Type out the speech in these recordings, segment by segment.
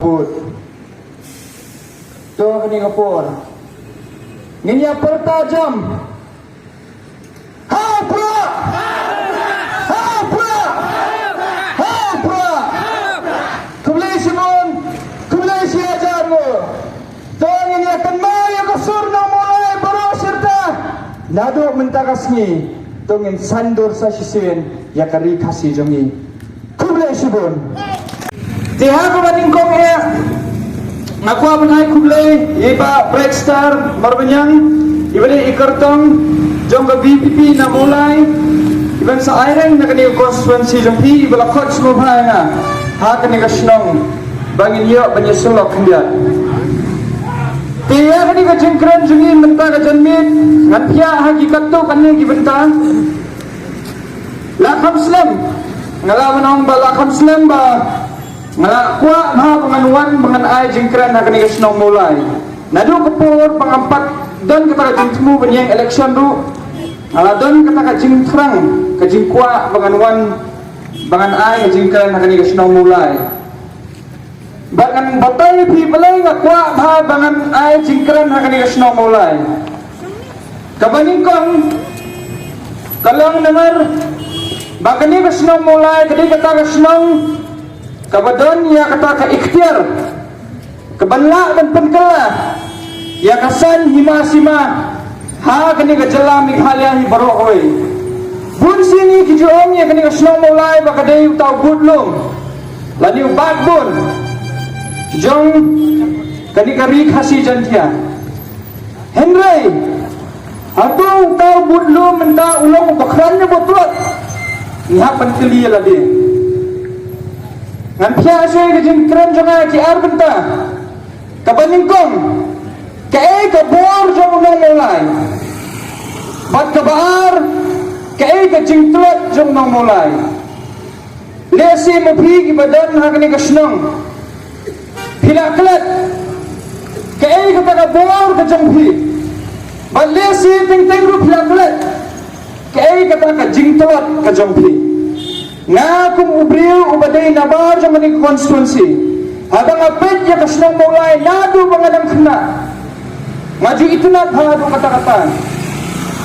kabut. Tuh kini kapur. Nginya pertajam. Ha pula. Ha pula. Ha pula. Kublai Simon. Kublai si ajarmu. Tuh nginya kenal yang kesurna mulai baru serta. Nado mentakasni. Tuh ngin sandur sa sisien ya kari kasih jongi. Kublai Simon. Tiha ko maningkong nakuha man ay kublay, iba Breakstar, Marbanyang, iba ni ikartong, jong ka BPP na mulay, iba sa ayreng na kanil constituency jong hi, iba lakot sumubhay nga, ha kanil kasinong, bangin iyo, banyasulok hindi. Tiya kanil ka jengkran jongin, menta ka janmit, ngan piya hakikat to kanil gibenta, lakam slam, ngalaman ang ba lakam slam ba, Malakwa mga panganuan panganay jengkran na kanigas nong mulay. Nado kapur pangampat don kata jengtmu banyang eleksyon do. Don kata jengkrang kajengkwa panganuan panganay jengkran na kanigas nong mulay. Bagan batay pi balay ngakwa mga panganay jengkran na kanigas nong mulay. Kabaningkong kalang namar baganigas nong mulay kadi kata kasnong Kabadon ya kata ka ikhtiar kebanla dan penkala ya kasan hima-sima ha kani ka jalam ikhalya hi barokoi bun sini kijoong ya kani ka snow mulai bakadai tau budlum lani ubat bun jong kani ka rik hasi jantia Henry atau tau budlum menta ulong bakrannya botulot niha penkeli ladi ngan pia asy kejengkran jonga ki ar benta kabaningkong kay kabor jong nong mulai bat kabar kay kejengtlot jong nong mulai lesi maphi ki badan hakni kasnong pilaklat kay kata kabor kajong phi bat lesi tingting ru pilaklat kay kata kejengtlot kajong phi nga kung ubriw ubaday nabar sa maning constituency habang apit ya kasnong mulay nado mga nang kna maju ito na hado kata-kata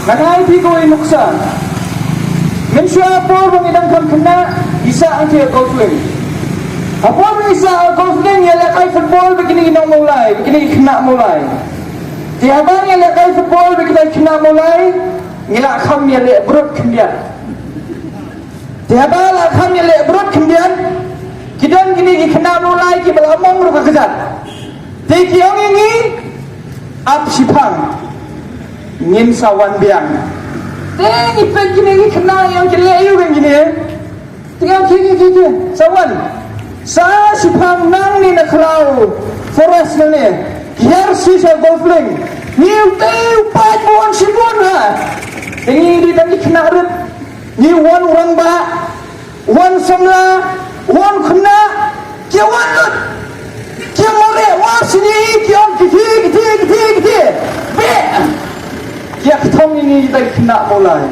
nanay di ko ay nuksa mensya po bang idang kna isa ang kaya golfling apo ang isa ang golfling yala kay football bikini inong mulay bikini kna mulay di habang yala kay football bikini kna mulay ngila kam yala brot knya Tiada lah kami lebrot kemudian kidan kini kena mulai ki belamong ruka kejat. Tiki yang ini ap sipang ngin sawan biang. Teng ipen kini kena yang keleyu kan gini. Tiga kiki sawan. Sa sipang nang ni naklau forest ni. Kiar sisa golfling. Niu teu pat buang sibun ha. Tengi di tadi kena rep. Ni wan orang ba, wan samla, wan kena, kia wan lut, kia mare, wan sini, kia kiti, be, kia ketong ini kita kena mulai.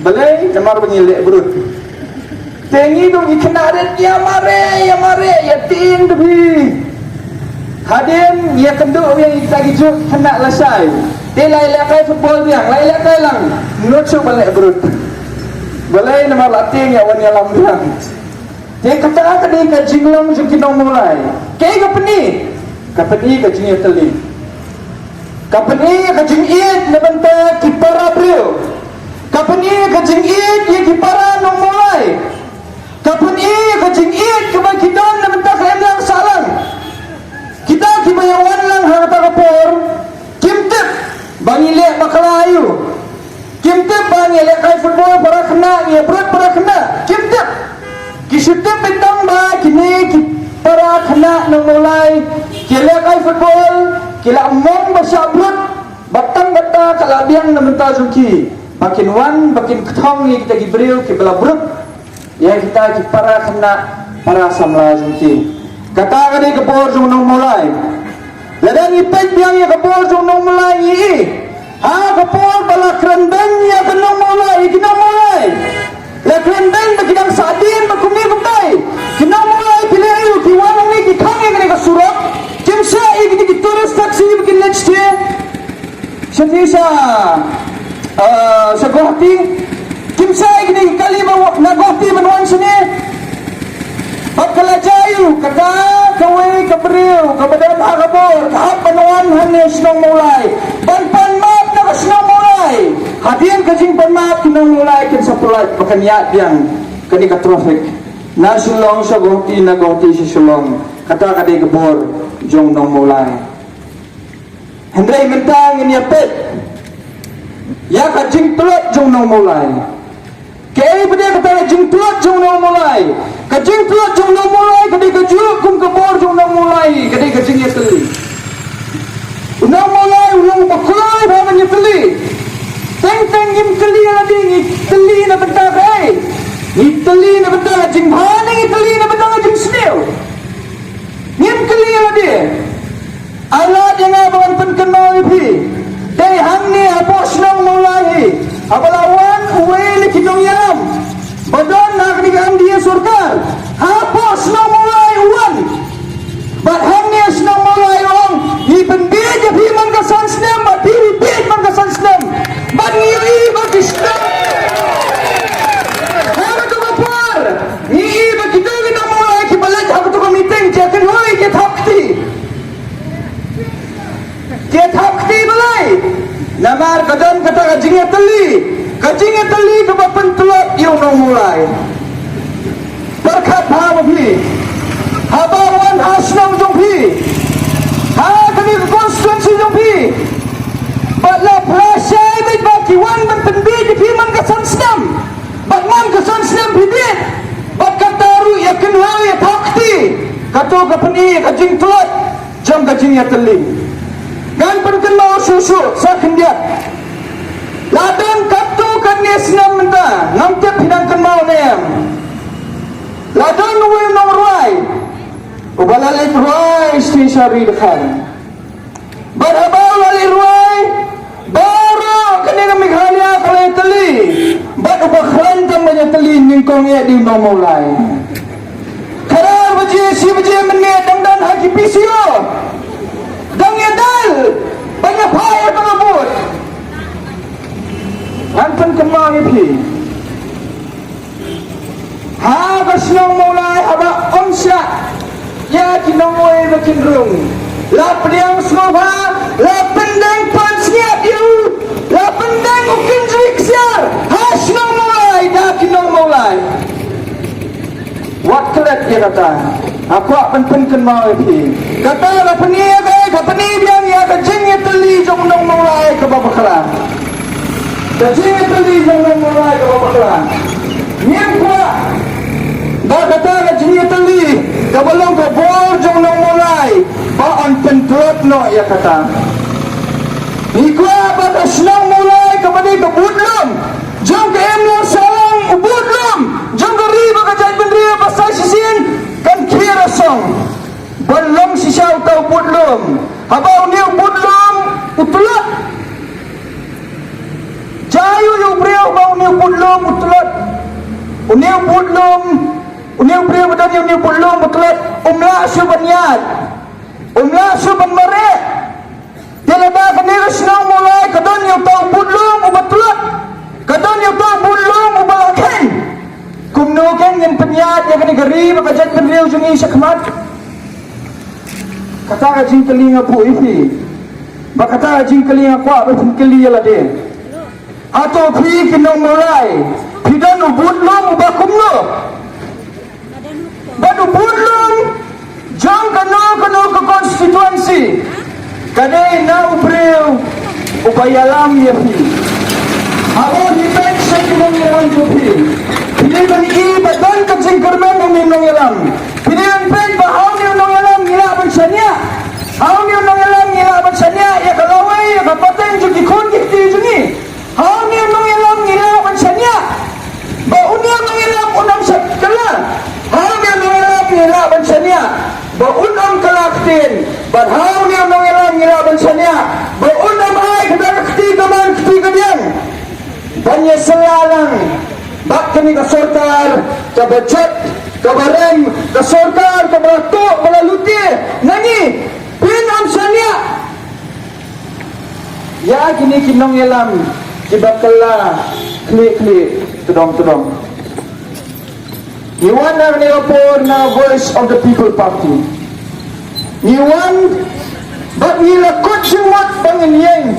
Balai, jamar penyelek berut. Tengi dong kena ada kia mare, ya tin tepi. Hadin, ya kenduk yang kita gijuk kena lasai. Dia lai-lai football yang, lai-lai lang, nucu balik berut. Balai nama latih ya wan yalam biang. Dia kata tadi kajinglong jukinong mulai. Kaya kapeni kajing teli. Kapeni kajing it nabanta kipara brio. Kapeni kajing it ye kipara nong mulai. Kapeni kajing it kebang kidan nabanta kailang salang. Kita kibayawan lang harta kapor. Kimtip bangile makalayu. Kimtip bang elek kai football para kena ya berat para kena kimtip kisutip bintang ba kini para kena nang mulai elek kai football kila mong basabrut batang bata kalabiang na menta zuki bakin wan bakin ketong ni kita gibril kibala brut ya kita ki para kena para samla zuki kata kadi kepor jung nang mulai ladang ipet biang ya kepor jung nang mulai yi ha kapor bala kerendang ya kenong mulai kinong mulai la kerendang ba kinang sadin ba kumi butay kinong mulai pilayo kiwanang ni kitang ni kasu Syafisa Sagohti Kimsai gini kali nagohti menuan sini Bakalajayu kata kawe kabriu kabadan hakabor kahap menuan hanya senang mulai ban maaf nak senang mulai hadian kajing ban maaf senang mulai kin sapulat bakaniat yang kini ka traffic na sulong Sagohti nagohti si sulong kata kadai kebor jong nong mulai Hendrai mentang ini apet ya kajing telot jong nong mulai kaya pada kata jing telot jong nong mulai kajing telot jong nong mulai kadai kajuk kum kebor jong nong mulai kadai kajing ya teli nong mulai ulang bakulai bahan ya teli teng im teli lagi ni teli na bentar ni teli na bentar jing bahan ni teli na bentar jing senil ngim teli lagi alat yang abang penkenal ipi day hangni apos nong mulai abalawan uwe kinong yam badon nak digam dia surkar apos nong mulai uwan but hangni nong mulai ong ipen beja pi man kasan snem but pi bej man kasan snem but ngiri bagi snem hara tu bapar ni bagi tu nong mulai ki balaj hak tu meeting jakan hoi ke thakti balai namar kadang kata kajingnya teli kebapan telot yung nong mulai berkat ha mafi habawan hasnong jongpi ha kami konstituensi jongpi batla prasai bit baki wan ban penbi di piman kasan senam bat man kasan senam bibit bat kataru ya kenal ya takti kato kapani kajing telot jam kajingnya teli kan perkenal susu sakendiat ladang katu kan senam menta ngamtep hidang kenal nem ladang uwe nomorwai ubalalik ruai isti syari dekhan barhabau lali ruai baru kena kami khalia kalai teli bat ubakhan tambahnya teli ningkong ya di nomolai karar baji si baji menit dan haki pisio dang ya dal banyak payah tersebut antan kemang ipi ha kasnong mulai haba omsya ya kinong moy makin rung la pediang sloba la pendang pan siap you la pendang ukin jrik siar ha snong mulai dah kinong mulai wat kelet dia kata aku akan penken mau ipi kata la penia kapani biang ya kajing teli jong nong mulai ke babakran kajing teli jong nong mulai ke babakran niam kuat dah kata kajing teli kabalong ke bol jong nong mulai baan pentrot no ya kata ikwa bata senang mulai kepada ke budlum jong ke emlor salang budlum jong ke riba kajai pendria pasal sisin kan kira song belum sisau tau budlum habau niu budlum utulat jayu yu beriau bau niu budlum utulat uniu budlum uniu beriau bedan uniu budlum utulat umla subanyat umla suban marek dilada kenir senang mulai kadon yu tau budlum utulat kadon yu tau budlum ubalakan kumnukan yang penyat yang kena geri makajat beriau jungi syakmat kata kajing telinga bu ifi bakata kajing telinga kuat betul keli lah dia atau pi kinong mulai pidan ubudlum ubakumno badu budlum jang kena ke konstituensi kadai na ubreu ubayalam ya pi awal di bank saya kinong yalam tu pi pilih bani badan kajing kerman uminong yalam pilihan bank bahau ni unong yalam ngila bansanya hau ni unong yalam ngila bansanya ya kalawai ya kapateng juki kun kiti jungi hau ni unong yalam ngila bansanya ba uni unong yalam unam sakala hau ni unong yalam ngila bansanya ba unam kalaktin ba hau ni unong yalam ngila bansanya ba unam ay kadang kiti kaman kiti kadian banyak selalang bak kami kasortar kabacot kabarem kasortar kabarato balaluti nani pin amsanya Ya kini kinong yalam kibakala klik tudong. You want to neopor na voice of the people party. You want but you lakot sumot bangin yang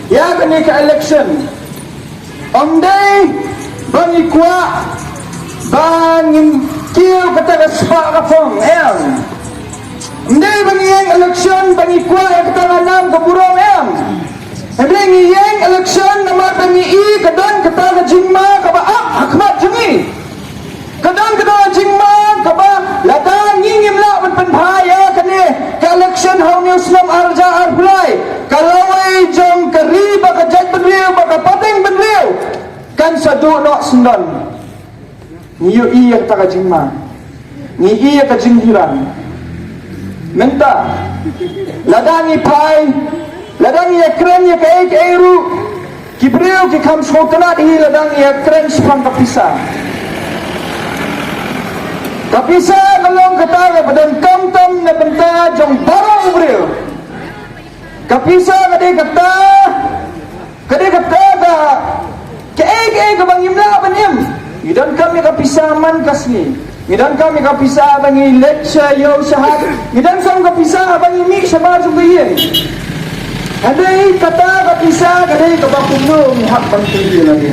ya kini ka election. Day bangi kuat bangin kill kata sepak kapong Day bangi yang election bangi kuat kata enam keburung Hindi yang election nama bangi kadang kata jingma kaba akmat jungi kadang kata jingma kaba latang ngingim la penpaya kani ke election hau ni Islam arja arfulai kalawai jong kari baka jat benriu baka pateng benriu kan sadu no sendon niyo iya kata jingma ni iya ka jinghiran menta ladangi pai ladang ya keren ya kayak eru kibreu ki kam shokana di ladang ya keren sepang kapisa kalong kata ga badan kam na benta jong barang breu kapisa kade kata ga kayak ga bang imla banim idan kami kapisa man kasni idan kami kapisa bangi lecture yo sahad idan kami kapisa bangi mi sabar jubiyen Adai kata kapisa kadai kabakuno mihak bangkili lagi.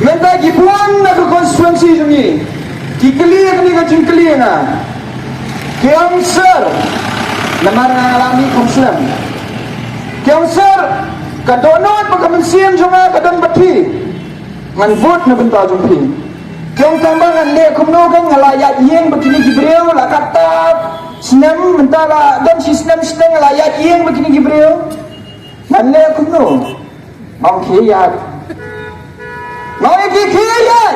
Menta gipuan na konstituensi jungi. Kikeli ni kajingkeli na. Kiamsar namara alami konsulan. Kiamsar kadonot pagkamansian junga kadang bati. Ngan vote na benta jumpi. Kiam tambangan le kumno kang halayat yeng begini gibreu la kata senam mentala dan si senam layat yang begini gibreu nanle kumno mau khiyat mau khiyat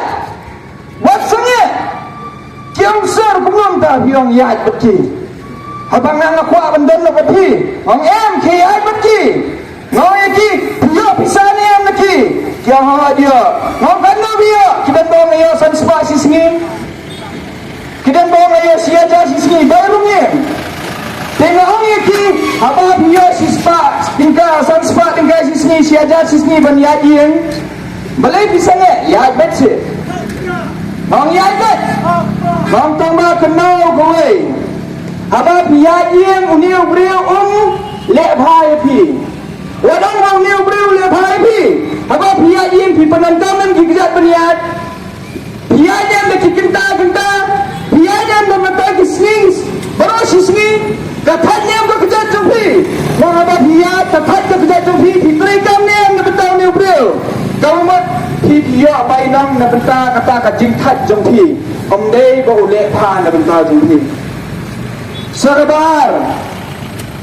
watsanya kiam sar kumno ta biong yat beti habang nang aku bandan lo beti ong khiyat beti mau pio pisane am lagi kya ha dia mau kanno dia kidan bong yo san spasi singin kidan bong ayo siaja sisni barunya tengah orang ki apa dia sispa tingkah sanspa tingkah sisni siaja sisni ban yadien balai pisangnya ya betse bang ya bet bang tambah kenal kowe apa yadien uniu breu le bhai pi wadang bang uniu breu le bhai pi apa yadien pi penantaman ki gejat beniat yadien le kinta Biaya memata kisnis, beros kisnis, katanya bekerja jumpi, mengapa dia tetap bekerja jumpi, mereka ni yang betul ni beliau. Kalau mat dia bainang nak betul kata kajing tat jumpi, Day boleh pan nak betul jumpi. Serbar,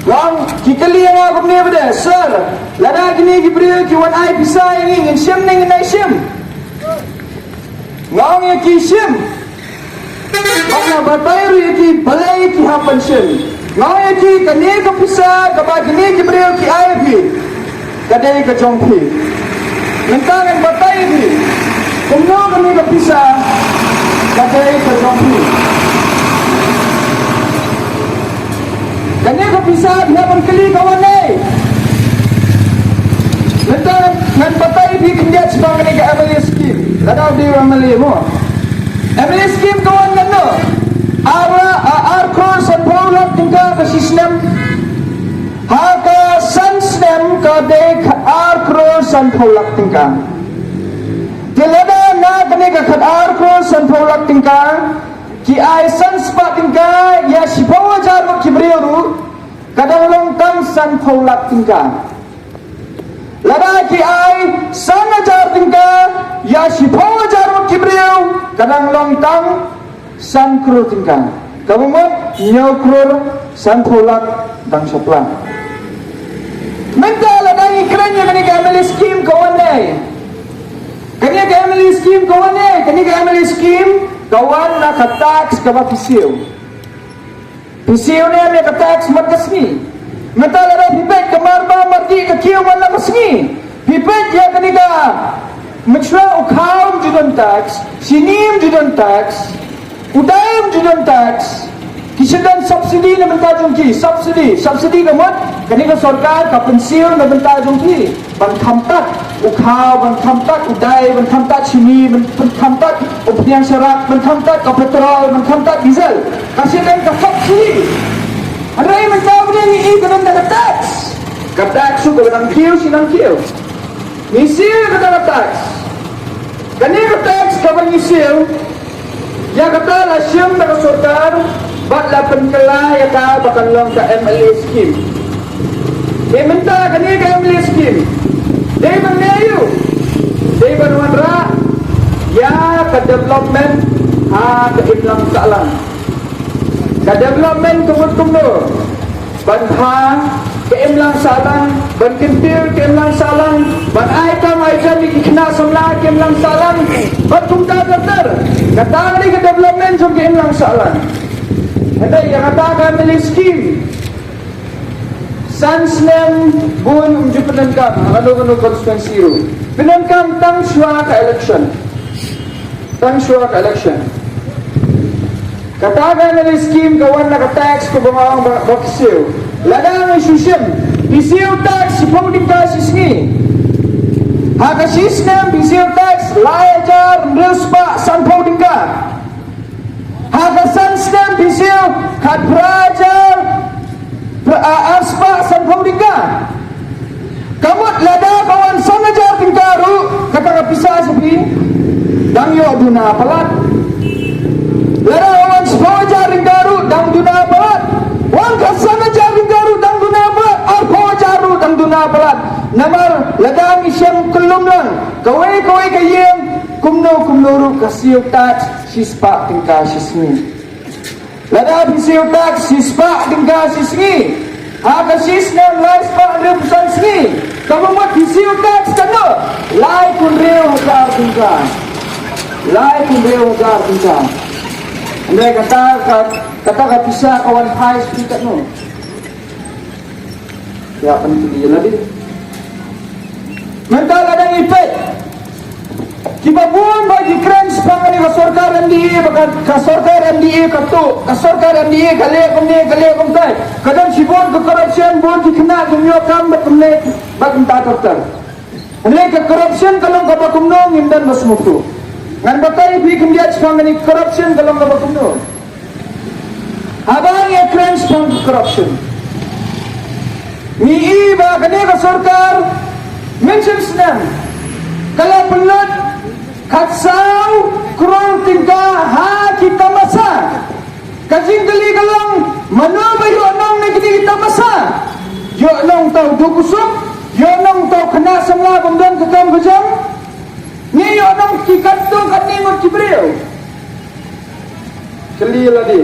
wang kikali yang aku ni benda, sir, lada gini beliau kiwan ai bisa ingin sim dengan sim, ngau yang kisim. Mana batai ki balai ki hapan sen. Ngau ki kane ka pisa ka ba kane ki breu ki ai bi. Kadai ka jongpi. Mentangan batai bi. Kumno kane ka pisa kadai ka jongpi. Kane ka pisa dia ban kali kawan ni. Mentangan ngan batai bi kinjat sebang ni ka amali scheme. Ladau dia amali mo. Amali scheme kawan kan no. Arkor san paulat tinggal ke sistem. Haka san sistem ka dek arkor san paulat tinggal. Tilada na kene ka khat arkor san paulat tinggal. Ki ai san spa tinggal ya sipawa jar ki breu kadang longkang san paulat tinggal. Lada ki ai san jar tinggal ya sipawa jar ki breu kadang longkang san kro tingkang kabumot nyaw kror san tholak dang sopla mentala dang ikranya kani family scheme kawan kani family scheme kawan na tax ka pisiu ne me tax mat kasni mentala da pipet kamar ba mardi ka kiyo wala kasni pipet ya kani ka machra ukham judon tax sinim judon tax Udayam judon tax, kisadan subsidi na benta jungki subsidi gamut kani ka sarkar ka pensil na benta jungki ban khamtat ukhaw ban khamtat udai ban khamtat chini ban khamtat upniang serak ban khamtat ka petrol ban khamtat diesel kasih kan ka subsidi adai mencaw ni kadang ka tax su kadang kiu sinang kiu misil kadang tax kani ka tax ka ban misil ya kata la syam na sarkar bakla penkela ya ka bakalong ka MLA scheme minta kani ka MLA scheme day bangayu day banwanra ya ka development ha ka iblang salang ka development kumut-kumno banha ka iblang salang ban kintil ka iblang salang ban ay ka may jani kikna samla ka iblang salang ban kumta dokter kata ni ka development so ka iblang salang ada yang katakan milik scheme Sansnem bun unjuk penenkam Kano konstituensi ru penenkam tang syua ka election katakan milik scheme kawan nak tax ko bangawang bakisiw ladang ay susim bisiw tax sipauding ka sisngi haka sisnem bisiw tax layajar nrespa sanpauding ka haka sansnem bisiw kat prajar aspa sanpauding ka kamut lada kawan sanajar tingkaru kata kapisa sabi dang yo duna palat lada kawan sepajar tingkaru dang duna palat wan kasanajar tingkaru dang duna palat arpo jaru dang duna palat namar ladang isyam kelum lang kawai kayeng kumno ru kasiyo tax sispa tingka sismi lada bisiyo tax sispa tingka sismi haka sisna lai spa rebusan sismi kamu mat bisiyo tax kano lai kun reo hazar tingka mereka kata bisa kawan hai kita no ya penting dia lagi mental ada efek kibabun bagi keren sepangan ni kasorkar MDA bahkan kasorkar MDA kasorkar MDA kale kumtai kadang sibon ke corruption bon dikena dunia kam betumne bagum ta dokter mereka corruption kalau ka bakumno ngindan masmutu ngan batai bi kemudian sepangan ni corruption kalau ka bakumno abang ya keren sepangan corruption ni iba kane kasorkar mention senam kalau pelut katsau kurang tingkah ha kita masa kajing geli galang mana bayu nong negeri kita masa yo nong tau dukusuk yo nong tau kena semua kemudian kekam kejam ni yo nong kikantung kanimut kibriu geli lagi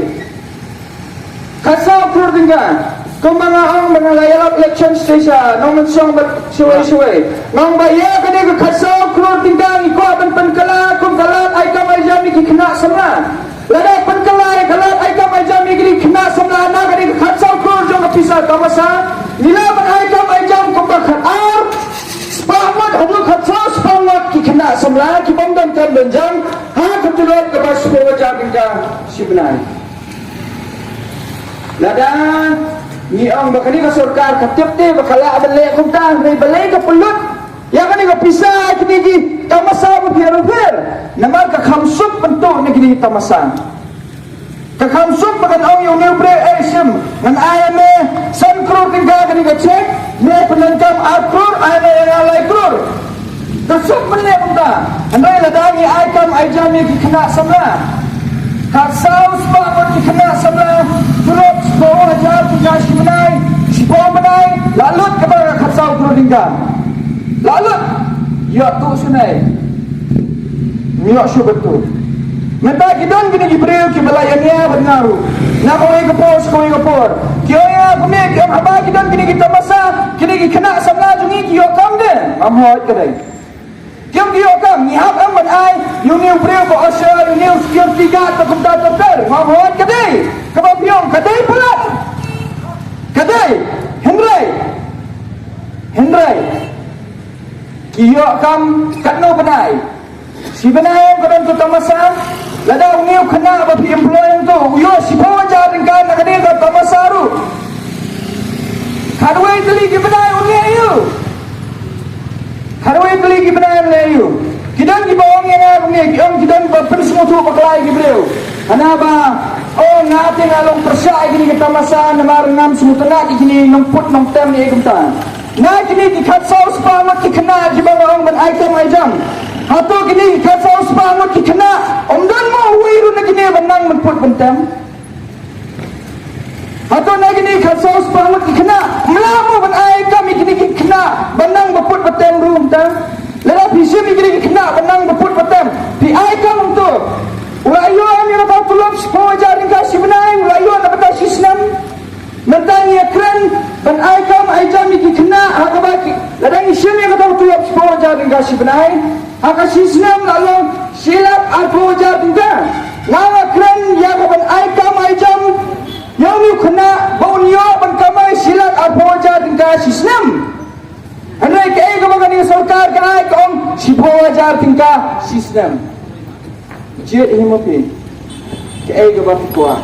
katsau kurang tingkah kemangahang mengalayalap election station nong mensong suwe nong baya kene ke kasau keluar tinggal ikut penkala kum kalat ai kam ai jam ni kena semla lada penkala kalat ai kam ai jam ni kena semla na kene ke kasau keluar jong pisah kamasa nila ban ai kam ai jam kum bakhat ar spamat hadu kasau spamat kena semla ki bangdan kan benjang ha ketulot ke bas ko jam tinggal sibnai lada ni ang bakani ka sarkar katipte bakala abale kumta may balay ka pulut ya kani ka pisa kinigi tamasa mo pero naman ka khamsup panto ni kinigi tamasa ka khamsup bakan ang yung libre asim ngan ayame san crore tingga kani ka check me penangkam akur ayame yang alay crore kasup mene kumta andai ladangi aikam aijami kikena samla kasau sebab kikena samla turut sebuah hajar tugas menai lalut kepada kasau kurundingga lalut ya tu sunai miak syuk betul minta kidon kini gibril kibalayanya bernaru nak kau ingapur kioya kumi kiam haba kidon kini kita masa kini kena samla jungi kiok kam de amhoit kedai kiam kiok kam ngihap amat ai uniu bril ko asya uniu sekian tiga takumta dokter amhoit kedai kebapiong kedai pelat kedai Hendrai kiok kam katno benai si benai kadang tu tamasa lada uniu kena bapi employee tu yo si pawajar ringkan nak dia ka tamasaru ni kiong kidan berpersemu tu pakai gibreu. Anaba oh ngate ngalong persai gini kita masa namar ngam semutana gini nongput nongtem ni kumta. Na gini dikat saus pamat kena jibang orang ban item ajam. Hato gini dikat saus pamat kena omdan mo wiru na gini banang menput bentem. Atau lagi ni kasau sepamat kena melamu ban ai kami kini kena benang beput betem rum ta lala bisi ni kini kena benang beput betem di ai kam tu ulayo ni na tulop sepo jaring kasih benai ulayo na bata sistem mentang ya keren ban ai kam ai jam ni kena hakabaki lada ni sim ni kata tulop sepo jaring kasih benai haka sistem lalu silap alpo jaring ta ngawa keren ya ban ai kam ai jam yang ni kena baunyo berkamai silat arpoja tingkah sistem. Andai kaya kebagan ni sarkar kena kong sipoja tingkah sistem. Jid himopi kaya kebagan kuah.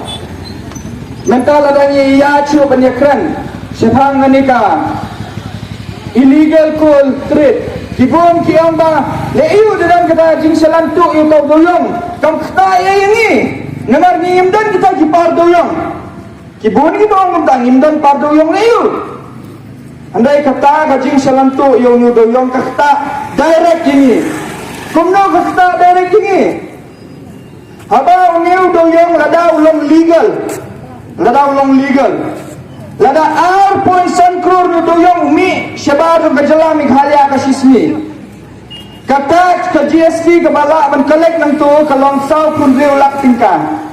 Mental adanya ia cuba penyekran sepang menikah illegal coal trade. Kibun kiam ba leu dalam kata jing selantuk yang kau doyong kam kata yang ini ngamar ni imdan kita kipar doyong. Kibun kita orang tangim dan pardo yang leu. Andai kata kajing selantu yang nudo yang kata direct ini. Kumno kata direct ini. Haba ungeu do yang lada ulang legal. Lada ulang legal. Lada R.9 crore nudo yang umi syabar gajala Meghalaya kasismi. Kata ke GST ke balak menkolek nang tu kalong sau pun reulak tingkah.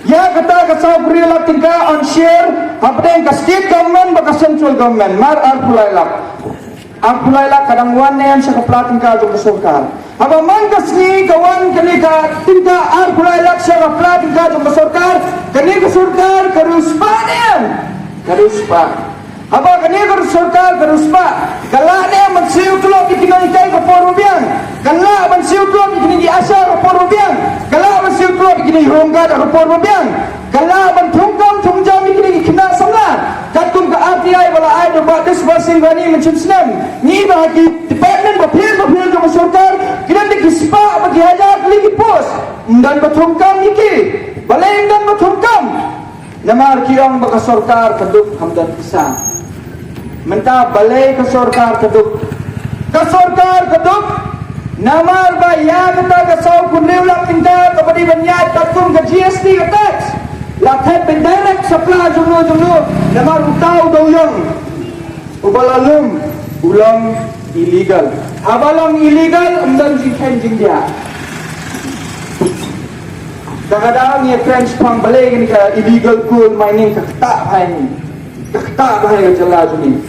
Ya kata kasau perilaku tingkah on share apa yang ke state government baka central government mar arpulailak kadang wan yang sa kapla tingkah jong sarkar apa man kasni kawan kani ka tingkah arpulailak sa kapla tingkah jong sarkar kani ka sarkar karuspa niyan karuspa apa kani ka sarkar karuspa kala ne magsiu tulo ikinay kay ka porubian kala magsiu tulo ikinay asa ka porubian kala magsiu tulo ikinay hongga ka porubian kala bantungkam tungjam ikinay kina samla katung ka RTI wala ay do batis basing gani mencimsnem ni bahagi department bapil ka sarkar kinan digispa bagi hajar lagi pos dan batungkam iki balay dan batungkam namar kiyong baka sarkar kaduk hamdan pisang mentah balai ke sarkar keduk namar ba ya kata kasau kun leulak tingkah kepada banyak tatung ke GST ke tax lakat pendirect supply jumlo namar utau doyong ubalalum ulang illegal abalang illegal umdan jikhen jingdia kadang-kadang ni French pang balai ni ka illegal coal mining kakta bahai ke jala juni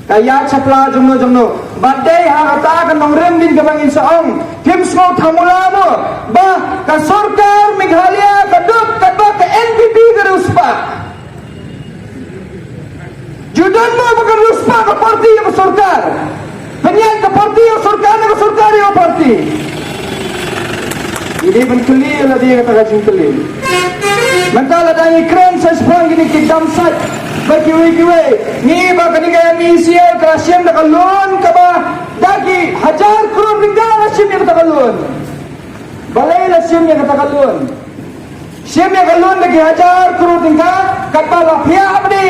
kaya chapla jumno badai ha kata kan nongrem din ka bangin saong tim smo thamula mo ba ka sarkar Meghalaya kaduk kadba ka NPP ka ruspa judan mo ba ka ruspa ka parti ka sarkar penyan ka parti ka sarkar ka sarkar ka parti ini benkeli lah dia kata kajing keli mentala dai kren sa spang gini kidamsat Bakiwe ni ba kani kaya misial krasiem nakalun ka ba dagi hajar crore ringgit siem yang takalun balay la siem yang takalun siem yang kalun dagi hajar crore ringgit kapala pia abde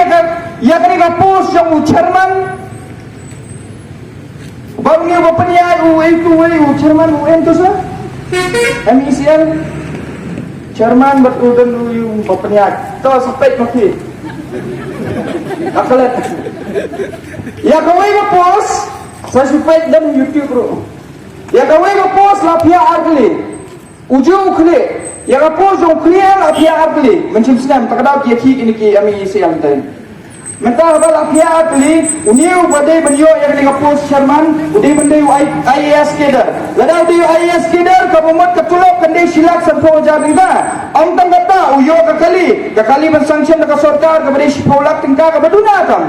ya kani ka pos yang chairman bang ni ba panyay chairman UN tu sa MICL chairman betudan yung bapanyag to sapet maki akalat ya kawai ka post sa supait dan YouTube ro ya kawai ka post la pia argli uju ukhle ya ka post jo ukhle la pia argli mencim senam takadaw ki ki ini ki ami siang tay mentah ba la pia argli uniu badai banyo ya ka post Sherman udai bandai IAS keder ladaw di IAS keder ka bumat katulok kandai silak sampo jabinga ang tanggata uyo kakali mensanction ka sarkar ka badai sipolak tingka ka baduna kam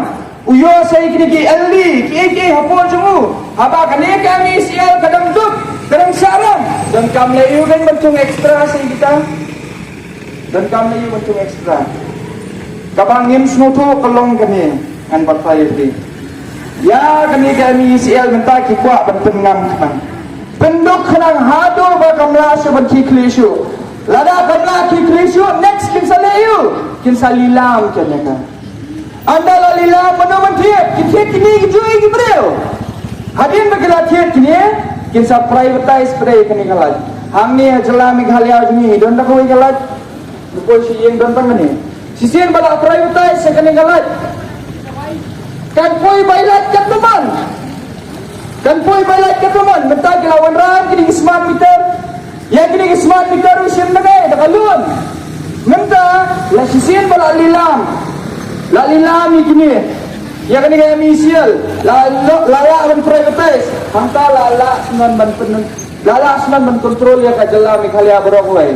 uyo sa ikinigi LD ki hapon jumu haba kani kami sial kadang duk kadang sarang dan kam layu kan bentung ekstra sa kita dan kam layu bentung ekstra kabang ngim snoto kalong kami an partai ini ya kami sial mentaki kuat bentung ngam kam Penduk kenang hadu bakamla seban kiklishu. Lada kamla kiklishu next kinsalayu. Kinsalilam kanyaka. Anda lalilam menaman tiap. Kita kini jui gibreu. Hadin bagila tiap kini. Kinsa privatize pada kini kalat. Hang ni jela Meghalaya juni. Don tak kau kalat. Lupa si yang don tang ni. Sisian bala privatize kini kalat. Kan poi bailat kat teman. Kan poi bailat kat teman. Mentah lawan ram kini smart meter. Ya kini smart meter usian nagai dak alun. Mentah la sisian bala lilam. La lilam ni kini. Ya kini kaya misial. La awan privatize. Hangta la senan ban pen. La senan ban kontrol ya kajala Meghalaya borok lai.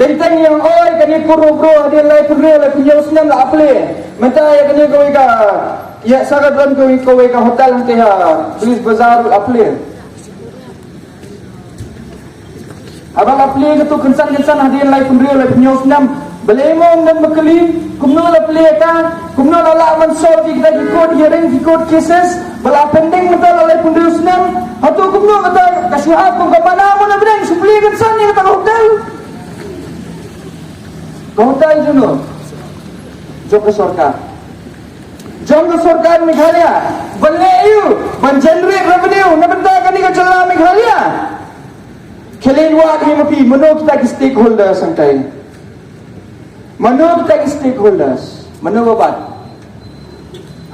Tentang yang oi kini bro dia lai pernah lai punya senam la aple. Mentah ya kini kau ika ya sangat don kau ika hotel nanti ha tulis bazar aple. Abang aple itu kensan hadian lai pernah lai punya senam. Belemong dan bekeli kumno la aple ka kumno la man solve kita di court hearing di court cases bala pending mentah lai pernah senam. Atau kumno kata kasuhat kung kapana mo na bren supli kensan ni kata hotel. Hotel juno Jom ke sorkar Meghalaya Balayu ban generate revenue nabentakan ni kacala Meghalaya Kelilwat himapi mano kita ki stakeholders sangkai mano kita ki stakeholders mano babat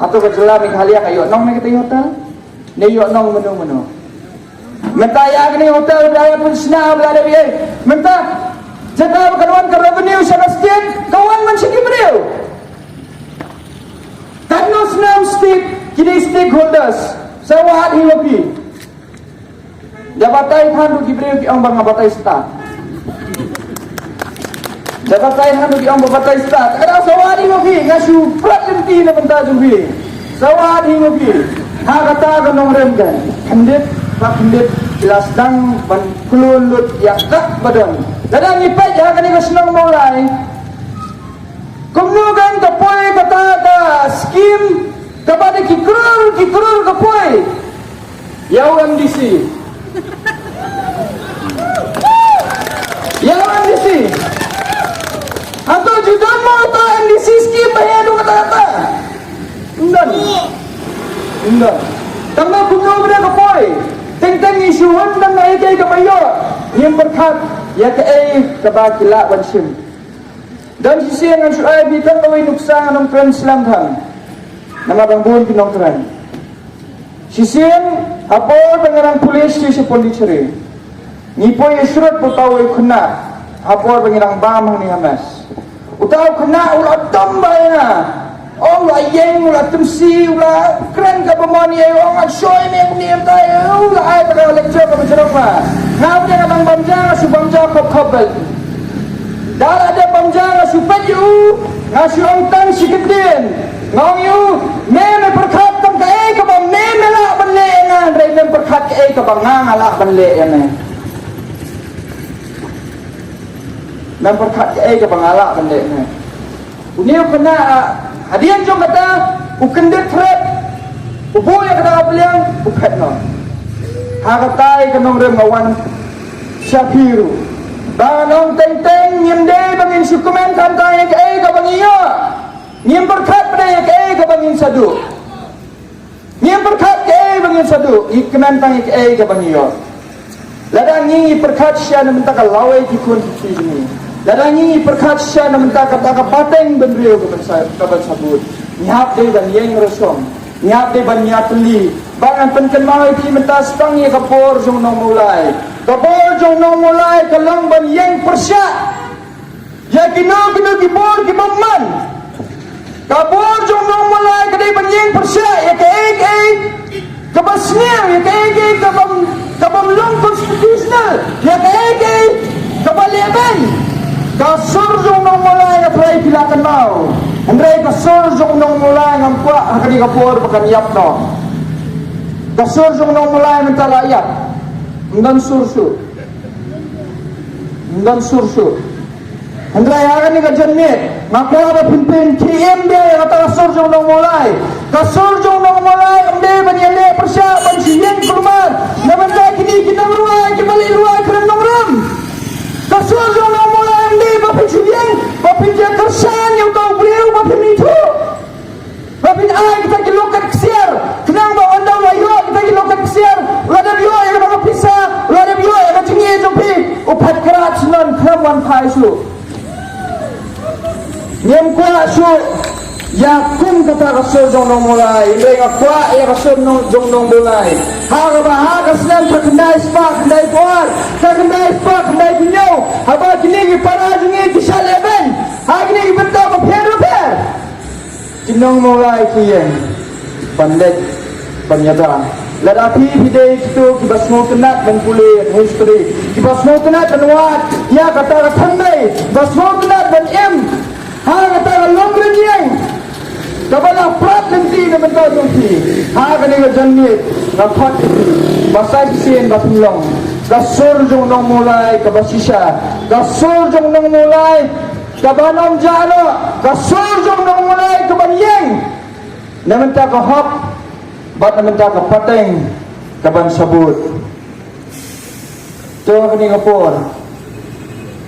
atau kacala Meghalaya kayo nong na kita hotel ne yo nong mano mentaya ni hotel daya pun sina belada biye mentah jika kawan ke revenue syara state kawan mansiki beliau Tannos Nam state kini stakeholders sawahat hiwapi jabatai handu ki beliau ki ang bang batai stat jabatai handu ki ang batai stat kada sawahat hiwapi ngasu pratlenti na benta jumbi sawahat hiwapi ha kata kanong remgan kandit pakindit jelas dang ban kululut yakak badan dadang ipet ya kani kesenang mulai kumnugan kapoy kata ka skim kepada kikrul kapoy ya MDC atau juga mau tahu MDC skim bayar dua kata-kata enggak tambah kumnugan kapoy tentang isyuan dan naikay kapayo yang berkat ya ke kabakila wansim dan sisi yang suai bitan kawai nuksang anong kran Islam tham nama bangbuan pinong kran sisi yang hapor pengarang polis sisi pondicere nipoy israt putaway kuna hapor pengarang bamang ni Hamas utaw kuna ulat tambay na ulat yeng ulat temsi ulat kran kapamani ayo angat soy niyam tayo ulat ay pada lecture kapacarang ma ngap dia katang bamja subamja kop-kopel dar ada bamja supaya you ngasi ongtang sikidin ngong you meme perkat tam kae kabam meme la banle nga dai mem perkat kae kabam ngala banle ene mem perkat kae kabam ngala banle ene uniu kena hadian jong kata ukendet threat ubo ya kata apeliang upet no hakatai kanong remawan Syafiru banong teng-teng nyemde bangin sukumen kantay kae kabang iyo nyem berkat pada kae kabangin sadu nyem berkat kae bangin sadu ikemen tang kae kabang iyo ladang ngi berkat sya na mentaka lawai kikun kini ladang ngi berkat sya na mentaka pateng benrio kaban sabut nyap de dan yeng resong nyap de ban nyap li bangan penken mahai ti mentas tang ye kapor jong nong mulai kalang ban yeng persya ya kino kibor kibaman kapor jong nong mulai kadai ban yeng persya ya kae kabasnya ya kae kabam long konstitusional ya kae kabaliaban kasur jong nong mulai ya prai pilakan mau andai kasur jong nong mulai ngampua kadi kapor pakan yap no kasur jong nong mulai mentala yap ndan sursu Andai akan ni kajian mit, ngaku apa pimpin KM dia kata kasur jong nong mulai, kasur jong nong mulai, amde banyale persia bansian keluar, namun dah kini kita ruai, kembali ruai kerana nong ram, kasur jong nong mulai amde bapin siang, bapin dia kersan yang tahu beliau bapin itu, bapin ay kita kilokat kesiar, kenang bawa anda wayo kita kilokat kesiar, lada bio yang bawa pisah, lada bio yang cengi jopi, upat kerat senan kerawan paisu. Nyem kuat su yakum kata kasur jong nong mulai, mereka kuat ya kasur jong nong mulai. Harga bahag aslan terkendai spak kendai kuat, terkendai spak kendai punyau. Haba kini ki para jungi kisah leben, hari ni bentuk berper. Jinong mulai kian, pandai penyadar. Ladapi bidai itu kibas mau tenat mengkulit history, kibas mau tenat menuat. Ya kata tandai, kibas mau tenat dan ha kata lomren yang kabala prat nanti na bentar nanti ha kani ka janit na phat basai sien batlong kasur jong nong mulai ka basisha kasur jong nong mulai ka banom jalo kasur jong nong mulai ka banyeng na menta ka hop bat na menta ka pateng ka ban sabut to kani ngapor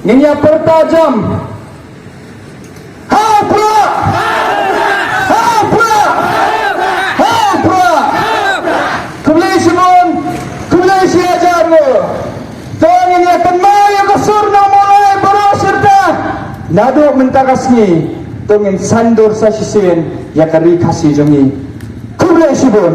ninya pertajam Nado mentakasni tongin sandur sa sisien ya kari kasih jongi kublai sibon